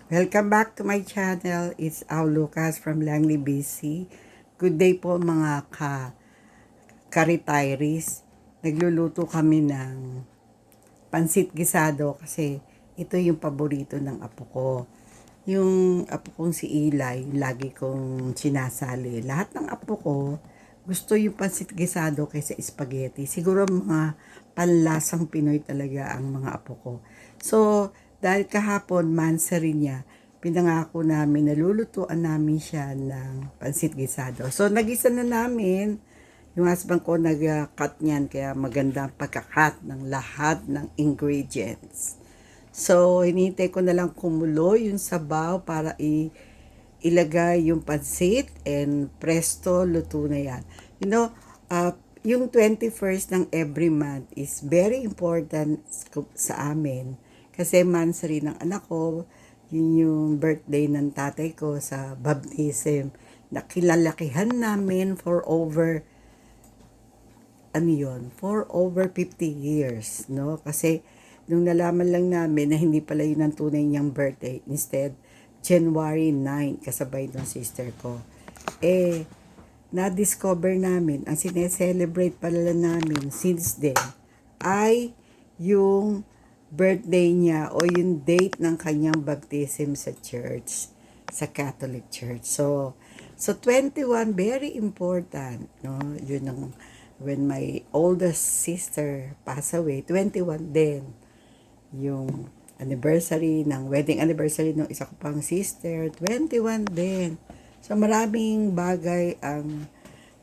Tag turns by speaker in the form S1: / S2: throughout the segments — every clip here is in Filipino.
S1: Welcome back to my channel. It's Al Lucas from Langley, BC. Good day po mga ka-retirees. Nagluluto kami ng pansit gisado kasi ito yung paborito ng apo ko. Yung apo kong si Eli, lagi kong sinasali. Lahat ng apo ko gusto yung pansit gisado kaysa spaghetti. Siguro mga panlasang Pinoy talaga ang mga apo ko. So, dahil kahapon, mansari niya, pinangako namin, nalulutuan namin siya ng pansit gisado. So, nagisa na namin. Yung husband ko nag-cut niyan, kaya maganda ang pagka-cut ng lahat ng ingredients. So, hinihintay ko na lang kumulo yung sabaw para ilagay yung pansit and presto, luto na yan. You know, yung 21st ng every month is very important sa amin kasi mansari ng anak ko, yun yung birthday ng tatay ko sa baptism. Nakilalakihan namin for over for over 50 years, no? Kasi nung nalaman lang namin na hindi pala yun ang tunay niyang birthday, instead January 9 kasabay ng sister ko. Na-discover namin ang sineselebrate pala namin since then ay yung birthday niya o yung date ng kanyang baptism sa church, sa Catholic Church. So 21, very important, no? Yun ang when my oldest sister passed away, 21 din yung anniversary ng wedding anniversary ng isa ko pang sister, 21 din. So maraming bagay ang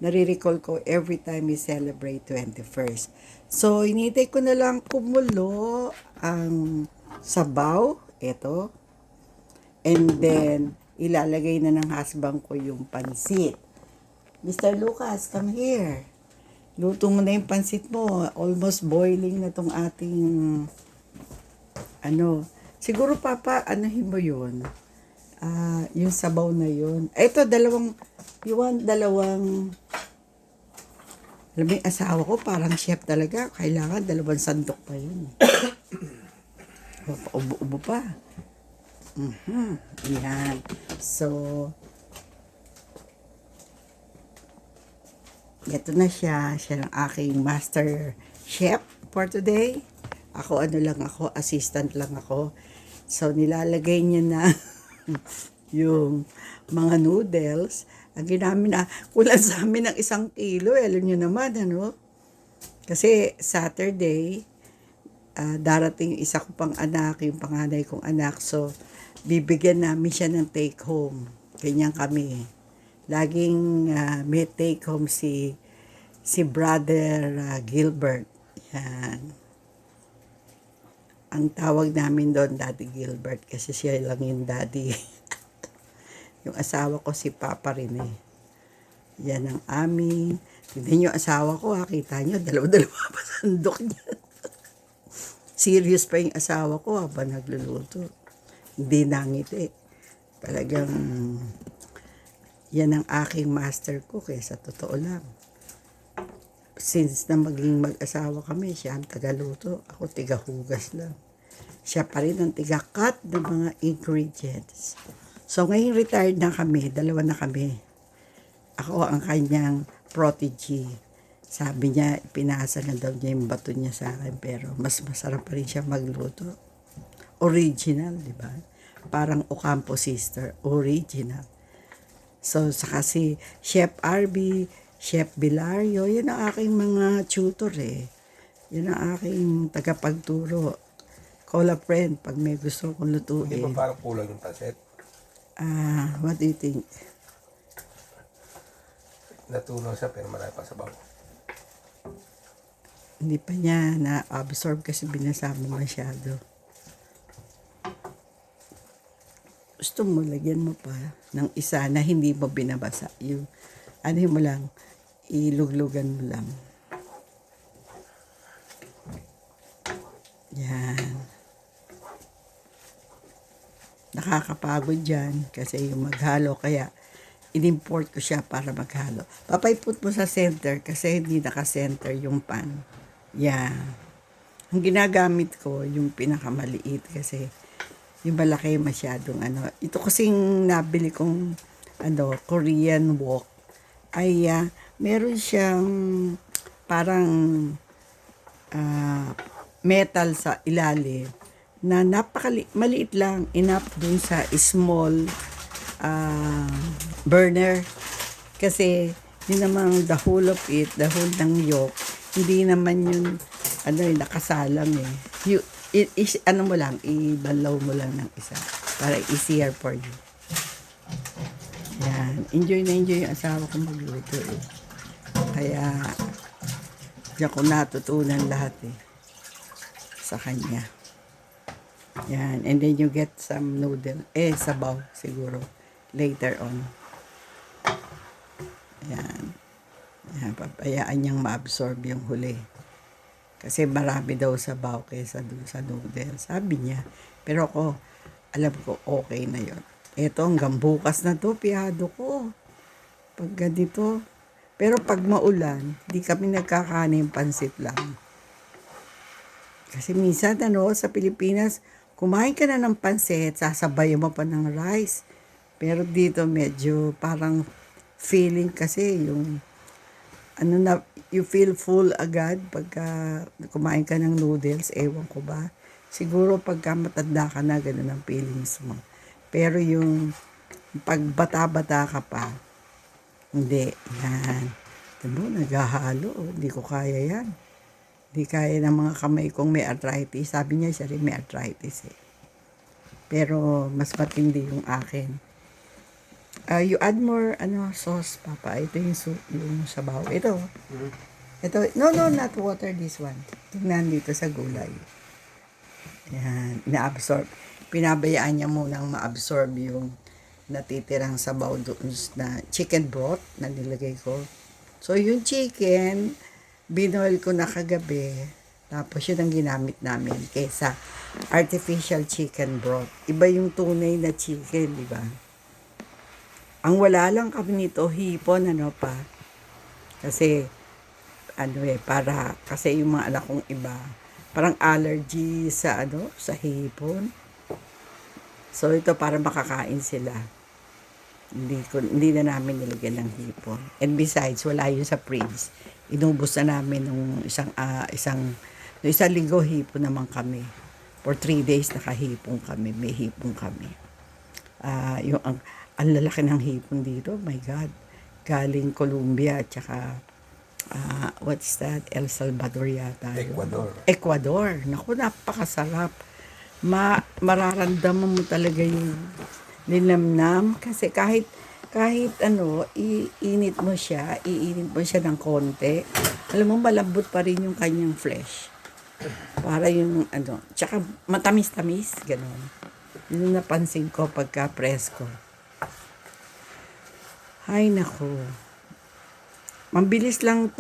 S1: nare-recall ko every time we celebrate 21st. So hinihintay ko na lang kumulo ang sabaw, ito. And then ilalagay na ng husband ko yung pansit. Mr. Lucas, come here. Luto mo na yung pansit mo. Almost boiling na tong ating siguro papa, anuhin mo yun. Yung sabaw na yun. Ito, dalawang alam mo yung asawa ko, parang chef talaga. Kailangan dalawang sandok pa yun. Ubo-ubo pa. Yan. So, ito na siya. Siya ang aking master chef for today. Ako, assistant lang ako. So, nilalagay niya na yung mga noodles. Ang ginamit na, kulang sa amin ng 1 kilo. Alam niyo naman, Kasi Saturday, darating yung isa ko pang anak, yung panganay kong anak. So, bibigyan namin siya ng take home. Ganyan kami. Laging may take home si brother Gilbert. Yan. Ang tawag namin doon, Daddy Gilbert, kasi siya lang yung daddy. Yung asawa ko, si Papa rin eh. Yan ang aming. Tignan yung asawa ko, kita nyo, dalawa-dalawa pa sandok niya. Serious pa yung asawa ko habang nagluluto. Hindi nangiti. Talagang, yan ang aking master cook eh, sa totoo lang. Since na maging mag-asawa kami, siya ang tagaluto, ako tigahugas lang. Siya pa rin ang tiga-cut ng mga ingredients. So ngayon retired na kami, dalawa na kami. Ako ang kanyang protege. Sabi niya, pinasa na daw niya yung bato niya sa akin, pero mas masarap pa rin siya magluto. Original, di ba? Parang Ocampo sister, original. So sa kasi Chef RB, Chef Bilario, yun ang aking mga tutor eh. Yun ang aking tagapagturo. Call a friend pag may gusto kong lutuin.
S2: Hindi ba parang kulang yung pansit?
S1: What do you think?
S2: Natulong siya pero marami pa sa bago.
S1: Hindi pa niya na-absorb kasi binasama masyado. Gusto mo, lagyan mo pa ng isa na hindi mo binabasa. Yung, mo lang, iluglugan mo lang. Yan. Nakakapagod dyan kasi yung maghalo, kaya in-import ko siya para maghalo. Papaipot mo sa center kasi hindi naka-center yung pan. Yan. Ang ginagamit ko yung pinakamaliit kasi Yung malaki masyadong ano. Ito kasing nabili kong Korean wok ay meron siyang parang metal sa ilalim na maliit lang, enough dun sa small burner. Kasi hindi naman the whole of it, the whole ng yolk, hindi naman yun nakasalang eh. Mo lang, ibalaw mo lang ng isa para easier for you. Yan. Enjoy na enjoy yung asawa ko magluto eh. Kaya diyan ko natutunan lahat eh sa kanya. Yan. And then you get some noodle. Sabaw siguro. Later on. Yan. Yan. Papayaan niyang ma-absorb yung huli. Kasi marami daw sabaw kaysa dun sa noodle. Sabi niya. Pero ako, alam ko okay na yon. Ito hanggang bukas na to, piyado ko. Pag ganito. Pero pag maulan, di kami nagkakanin, pansit lang. Kasi minsan sa Pilipinas, kumain ka na ng pansit, sasabayan mo pa ng rice. Pero dito medyo parang feeling kasi yung you feel full agad pagka kumain ka ng noodles, ewan ko ba. Siguro pagka matanda ka na, ganun ang feelings mo. Pero yung pag bata-bata ka pa, hindi, yan. Diba, naghahalo, hindi ko kaya yan. Hindi kaya ng mga kamay kong may arthritis. Sabi niya, siya rin may arthritis eh. Pero mas matindi yung akin. You add more sauce, Papa. Ito yung sabaw. Ito. No, not water, this one. Tingnan dito sa gulay. Yan, ina-absorb. Pinabayaan niya munang ma-absorb yung natitirang sabaw doon na chicken broth na nilagay ko. So, yung chicken, binoil ko na kagabi. Tapos, yun ang ginamit namin kaysa artificial chicken broth. Iba yung tunay na chicken, di ba? Ang wala lang kami nito, hipon, pa. Kasi, kasi yung mga anak kong iba, parang allergy sa, sa hipon. So, ito para makakain sila. Hindi na namin nilagyan ng hipon. And besides, wala yun sa fridge. Inubos na namin nung isang linggo, hipon naman kami. For 3 days, nakahipon kami. May hipon kami. Ang lalaki ng hipon dito, my God. Galing Colombia, at saka, what's that? El Salvador yata. Ecuador. Naku, napakasarap. Mararamdaman mo talaga yung linamnam. Kasi kahit iinit mo siya ng konti. Alam mo, malambot pa rin yung kanyang flesh. Para yung, tsaka matamis-tamis, gano'n. Yun yung napansin ko pagka presko. Ay, naku. Mabilis lang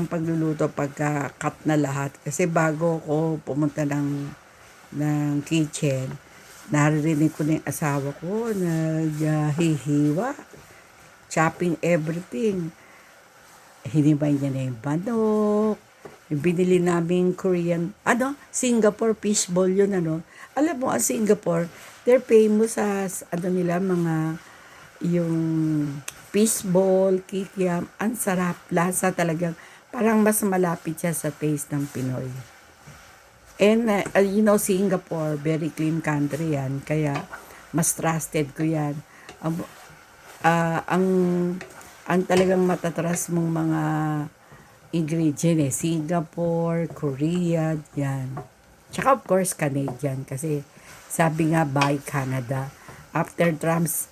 S1: pagluluto pagka cut na lahat. Kasi bago ko pumunta ng kitchen, naririnig ko na yung asawa ko, naghihiwa, chopping everything. Hinimay niya na yung manok, yung binili namin Korean, Singapore fishball yun, Alam mo, ang Singapore, they're famous as, yung fishball, kikiam, ang sarap, lasa talagang, parang mas malapit siya sa taste ng Pinoy. And, Singapore, very clean country yan, kaya mas trusted ko yan. Ang talagang matatrust mong mga ingredient Singapore, Korea, yan. Tsaka of course, Canadian, kasi sabi nga, buy Canada. After Trump's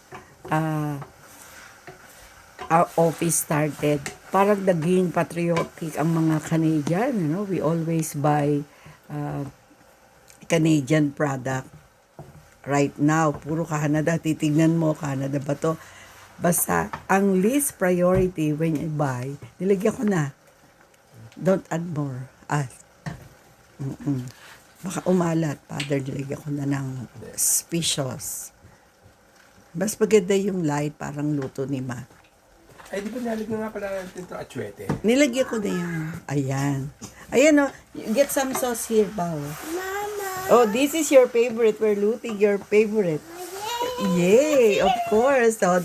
S1: our office started, parang naging patriotic ang mga Canadian, we always buy Canadian product. Right now, puro Canada, titignan mo, Canada ba to? Basta, ang least priority when you buy, nilagyan ko na. Don't add more. Baka umalat, Father, nilagyan ko na ng specials. Mas maganda yung light, parang luto ni Ma.
S2: Ay, di ba nalagyan nga pala natin ito atsuete?
S1: Nilagyan ko na yan. Ayan. Ayan, you get some sauce here, Bao.
S3: Mama.
S1: Oh, this is your favorite. We're looting your favorite. Yay, of course. So,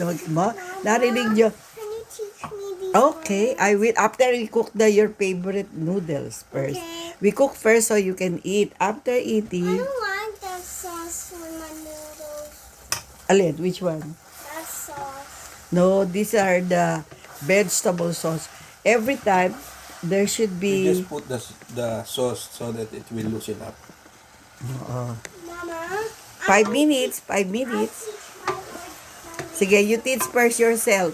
S1: narinig nyo.
S3: Can you teach me these
S1: Okay, I will. After we cook your favorite noodles first.
S3: Okay.
S1: We cook first so you can eat. After
S3: I
S1: eating,
S3: don't like that sauce on my noodles.
S1: alin, which one?
S3: That sauce.
S1: No, these are the vegetable sauce. Every time, there should
S2: You
S1: be...
S2: just put the sauce so that it will loosen up.
S3: Mama.
S1: 5 minutes, 5 minutes. Sige, you teach first yourself.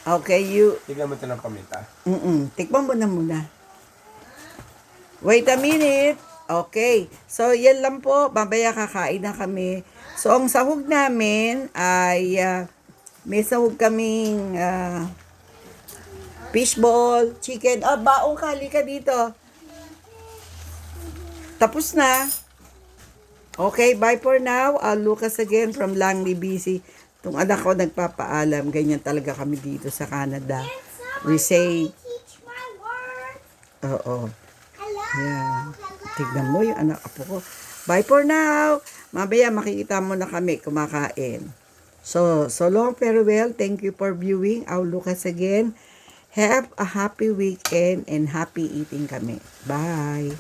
S1: Okay, you...
S2: Tignan mo ito ng paminta.
S1: Tikman mo na muna. Wait a minute. Okay. So, yan lang po. Mamaya kakain na kami. So, ang sahog namin ay may sahog kaming fishball, chicken. Oh, baong kali ka dito. Tapos na. Okay, bye for now. Lucas again from Langley, BC. Itong anak ko nagpapaalam. Ganyan talaga kami dito sa Canada. We say,
S3: Teach my words.
S1: oo.
S3: Hello.
S1: Yan.
S3: Hello.
S1: Tignan mo yung anak apo ko. Bye for now. Mamaya makikita mo na kami kumakain. So long, farewell. Thank you for viewing. I'll Lucas again. Have a happy weekend and happy eating kami. Bye.